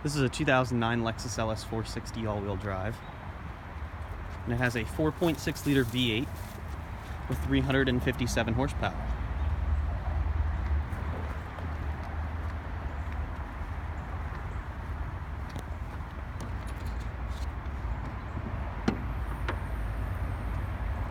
This is a 2009 Lexus LS 460 all-wheel drive. And it has a 4.6 liter V8 with 357 horsepower.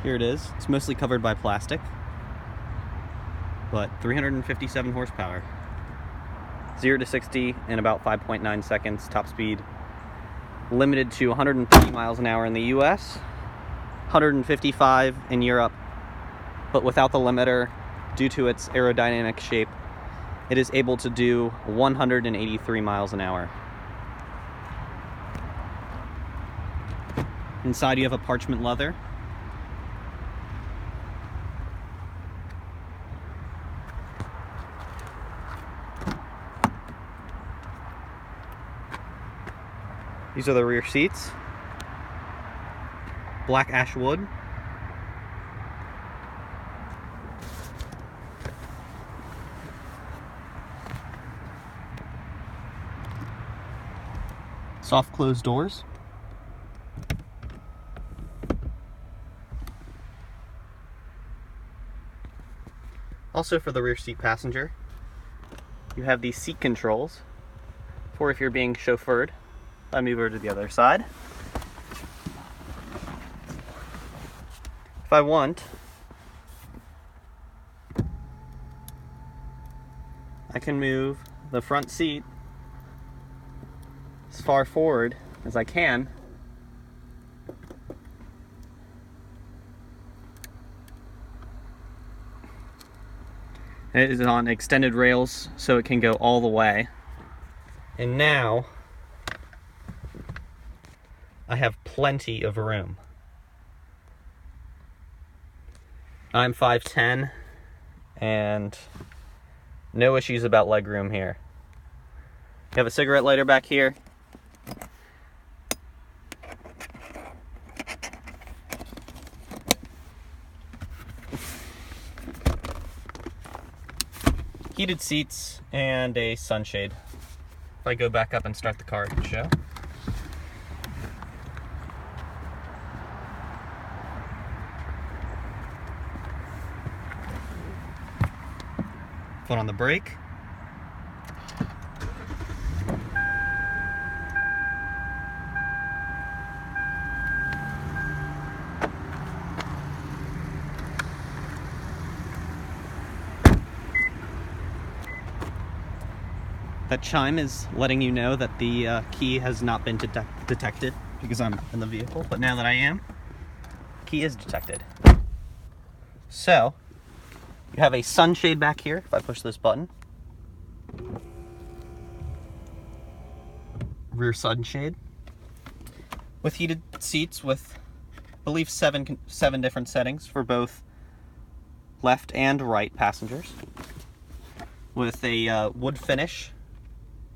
Here it is. It's mostly covered by plastic, but 357 horsepower. 0 to 60 in about 5.9 seconds. Top speed limited to 130 miles an hour in the US, 155 in Europe, but without the limiter, due to its aerodynamic shape, it is able to do 183 miles an hour. Inside you have a parchment leather. These are the rear seats. Black ash wood. Soft closed doors. Also for the rear seat passenger, you have these seat controls for if you're being chauffeured. I'll move over to the other side. If I want, I can move the front seat as far forward as I can. It is on extended rails, so it can go all the way. And now I have plenty of room. I'm 5'10", and no issues about legroom here. You have a cigarette lighter back here. Heated seats and a sunshade. If I go back up and start the car, I can show. Foot on the brake. That chime is letting you know that the key has not been detected because I'm in the vehicle, but now that I am, key is detected. So, you have a sunshade back here, if I push this button. Rear sunshade. With heated seats with, I believe, seven different settings for both left and right passengers. With a wood finish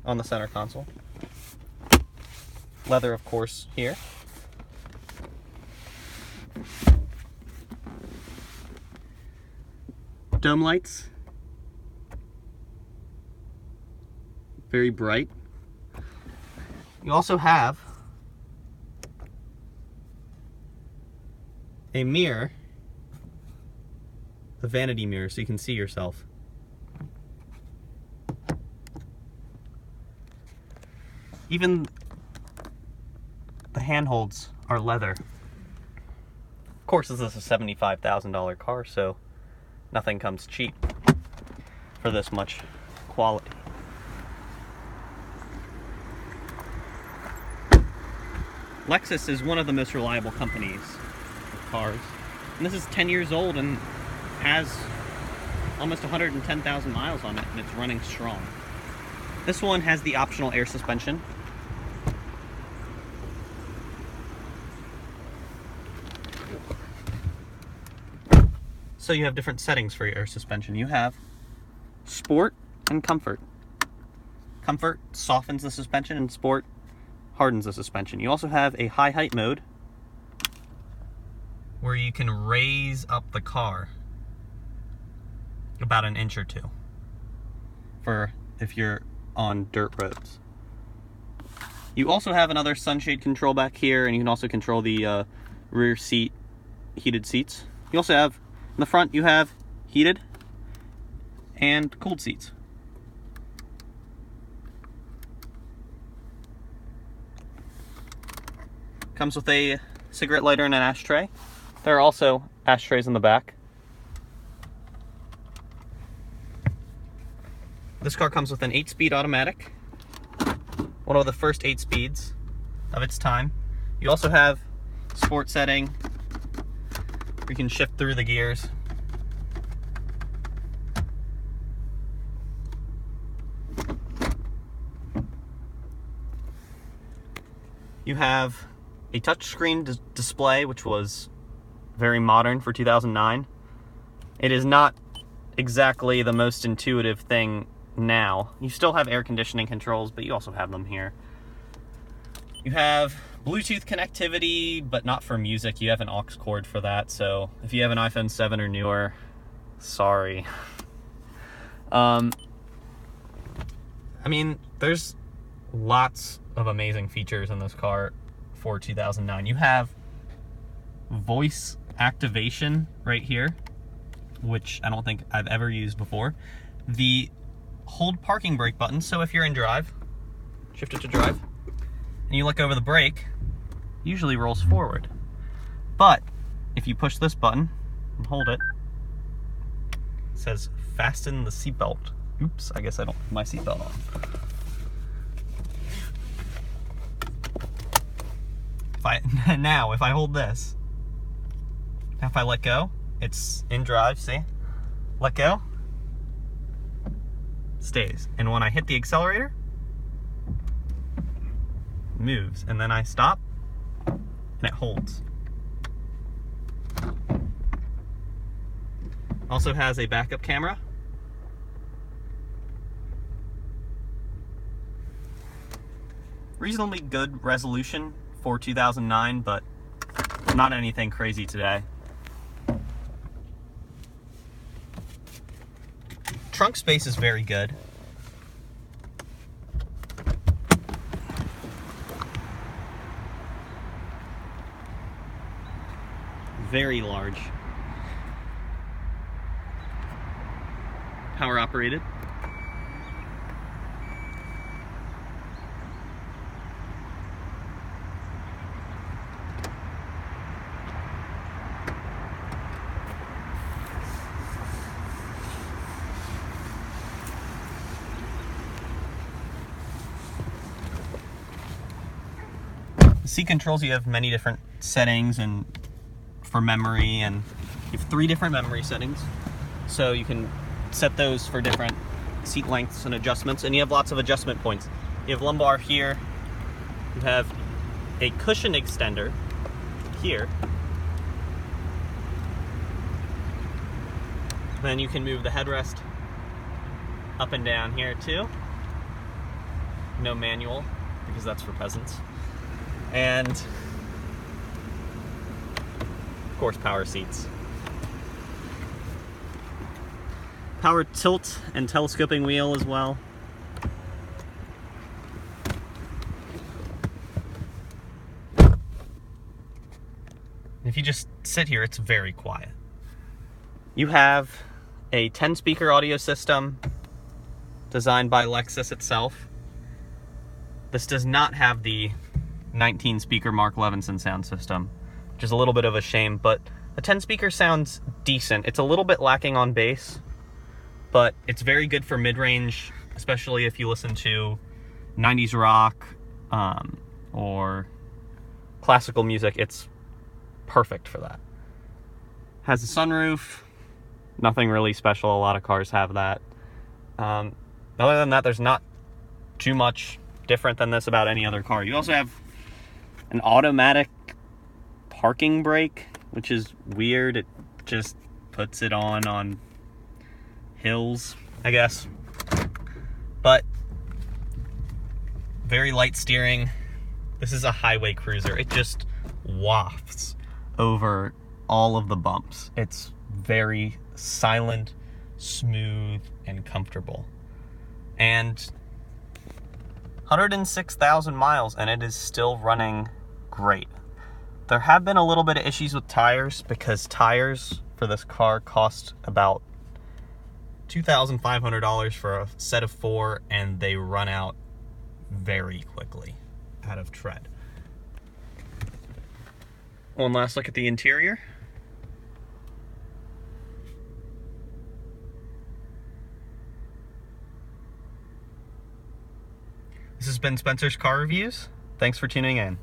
on the center console. Leather, of course, here. Dome lights. Very bright. You also have a mirror, a vanity mirror, so you can see yourself. Even the handholds are leather. Of course, this is a $75,000 car, so nothing comes cheap for this much quality. Lexus is one of the most reliable companies of cars. And this is 10 years old and has almost 110,000 miles on it, and it's running strong. This one has the optional air suspension. So you have different settings for your air suspension. You have Sport and Comfort. Comfort softens the suspension, and Sport hardens the suspension. You also have a high height mode where you can raise up the car about an inch or two for if you're on dirt roads. You also have another sunshade control back here, and you can also control the rear seat heated seats. You also have, in the front, you have heated and cooled seats. Comes with a cigarette lighter and an ashtray. There are also ashtrays in the back. This car comes with an 8-speed automatic, one of the first 8 speeds of its time. You also have sport setting, where you can shift through the gears. You have a touchscreen display, which was very modern for 2009. It is not exactly the most intuitive thing now. You still have air conditioning controls, but you also have them here. You have Bluetooth connectivity, but not for music. You have an aux cord for that, so if you have an iPhone 7 or newer, sorry. I mean, there's lots of amazing features in this car for 2009. You have voice activation right here, which I don't think I've ever used before. The hold parking brake button, so if you're in drive, shift it to drive, and you look over the brake, it usually rolls forward. But if you push this button and hold it, it says fasten the seatbelt. Oops, I guess I don't have my seatbelt on. Now, if I hold this, if I let go, it's in drive, see? Let go, stays. And when I hit the accelerator, it moves. And then I stop, and it holds. Also has a backup camera. Reasonably good resolution for 2009, but not anything crazy today. Trunk space is very good. Very large. Power operated. Seat controls, you have many different settings and for memory, and you have 3 different memory settings, so you can set those for different seat lengths and adjustments, and you have lots of adjustment points. You have lumbar here, you have a cushion extender here, then you can move the headrest up and down here too. No manual, because that's for peasants. And of course, power seats. Power tilt and telescoping wheel as well. If you just sit here, it's very quiet. You have a 10-speaker audio system designed by Lexus itself. This does not have the 19-speaker Mark Levinson sound system, which is a little bit of a shame, but the 10-speaker sounds decent. It's a little bit lacking on bass, but it's very good for mid-range, especially if you listen to 90s rock or classical music. It's perfect for that. Has a sunroof, nothing really special. A lot of cars have that. Other than that, there's not too much different than this about any other car. You also have an automatic parking brake, which is weird. It just puts it on hills, I guess. But very light steering. This is a highway cruiser. It just wafts over all of the bumps. It's very silent, smooth, and comfortable. And 106,000 miles and it is still running great. There have been a little bit of issues with tires because tires for this car cost about $2,500 for a set of 4, and they run out very quickly out of tread. One last look at the interior. This has been Spencer's Car Reviews. Thanks for tuning in.